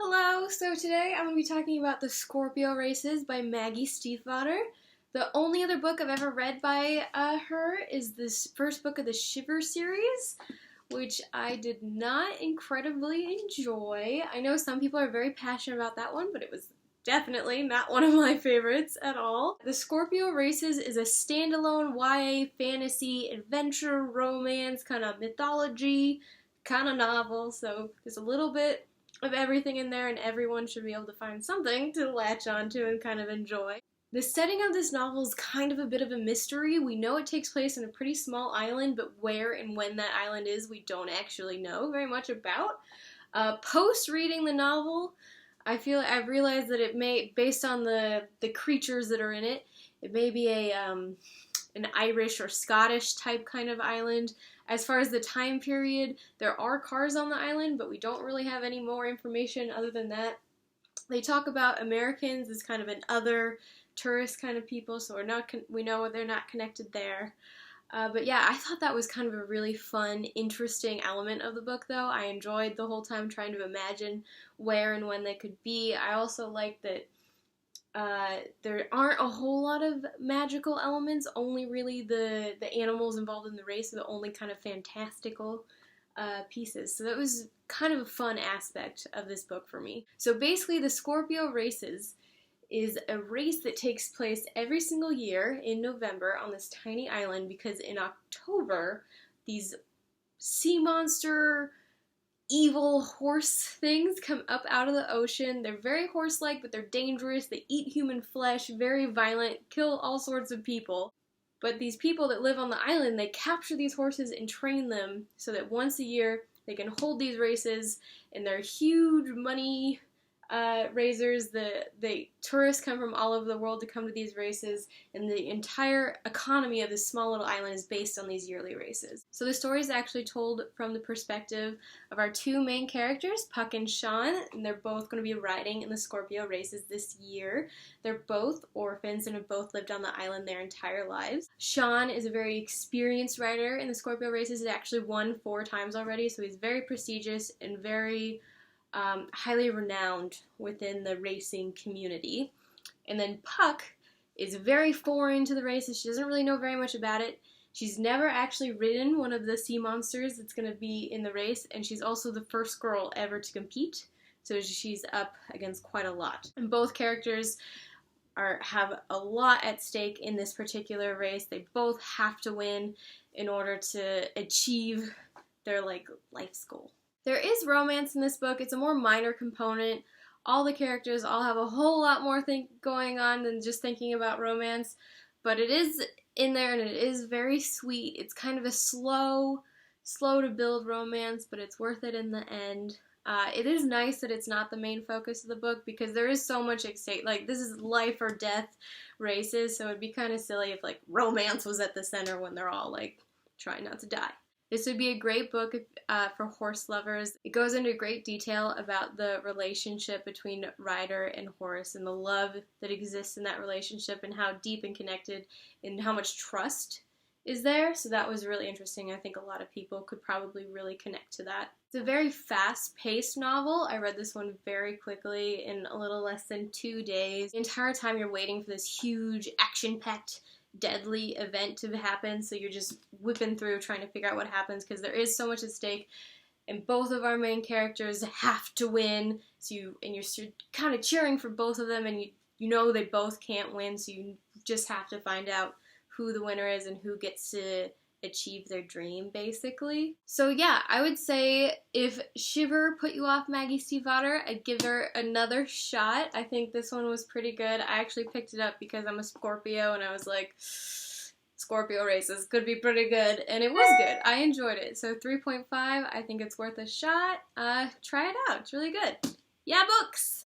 Hello, so today I'm going to be talking about the Scorpio races by Maggie Steifvater. The only other book I've ever read by her is this first book of the Shiver series, which I did not incredibly enjoy. I know some people are very passionate about that one, but it was definitely not one of my favorites at all. The Scorpio Races is a standalone YA fantasy adventure romance kind of mythology kind of novel, so there's a little bit of everything in there, and everyone should be able to find something to latch onto and kind of enjoy. The setting of this novel is kind of a bit of a mystery. We know it takes place in a pretty small island, but where and when that island is, we don't actually know very much about. Post-reading the novel, I've realized that it may, based on the creatures that are in it, it may be an Irish or Scottish type kind of island. As far as the time period, there are cars on the island, but we don't really have any more information other than that. They talk about Americans as kind of an other tourist kind of people, so we know they're not connected there. But yeah, I thought that was kind of a really fun, interesting element of the book, though. I enjoyed the whole time trying to imagine where and when they could be. I also like that there aren't a whole lot of magical elements, only really the animals involved in the race are the only kind of fantastical pieces. So that was kind of a fun aspect of this book for me. So basically, the Scorpio Races is a race that takes place every single year in November on this tiny island, because in October, these sea monster evil horse things come up out of the ocean. They're very horse-like, but they're dangerous. They eat human flesh, very violent, kill all sorts of people. But these people that live on the island, they capture these horses and train them so that once a year they can hold these races, and they're huge money raisers. The tourists come from all over the world to come to these races, and the entire economy of this small little island is based on these yearly races. So the story is actually told from the perspective of our two main characters, Puck and Sean, and they're both going to be riding in the Scorpio races this year. They're both orphans and have both lived on the island their entire lives. Sean is a very experienced rider in the Scorpio races. He's actually won 4 times already, so he's very prestigious and very highly renowned within the racing community. And then Puck is very foreign to the races. She doesn't really know very much about it. She's never actually ridden one of the sea monsters that's going to be in the race, and she's also the first girl ever to compete, so she's up against quite a lot. And both characters have a lot at stake in this particular race. They both have to win in order to achieve their life's goal. There is romance in this book. It's a more minor component. All the characters all have a whole lot more going on than just thinking about romance, but it is in there and it is very sweet. It's kind of a slow to build romance, but it's worth it in the end. It is nice that it's not the main focus of the book, because there is so much at stake. This is life or death races, so it'd be kind of silly if romance was at the center when they're all trying not to die. This would be a great book for horse lovers. It goes into great detail about the relationship between rider and horse and the love that exists in that relationship and how deep and connected and how much trust is there. So that was really interesting. I think a lot of people could probably really connect to that. It's a very fast-paced novel. I read this one very quickly in a little less than 2 days. The entire time you're waiting for this huge action-packed deadly event to happen, so you're just whipping through trying to figure out what happens, because there is so much at stake and both of our main characters have to win, so you're kind of cheering for both of them, and you know they both can't win, so you just have to find out who the winner is and who gets to achieve their dream, basically. So yeah, I would say if Shiver put you off Maggie Steifvater, I'd give her another shot. I think this one was pretty good. I actually picked it up because I'm a Scorpio, and I was like, Scorpio races could be pretty good, and it was good. I enjoyed it. So 3.5, I think it's worth a shot. Try it out. It's really good. Yeah, books!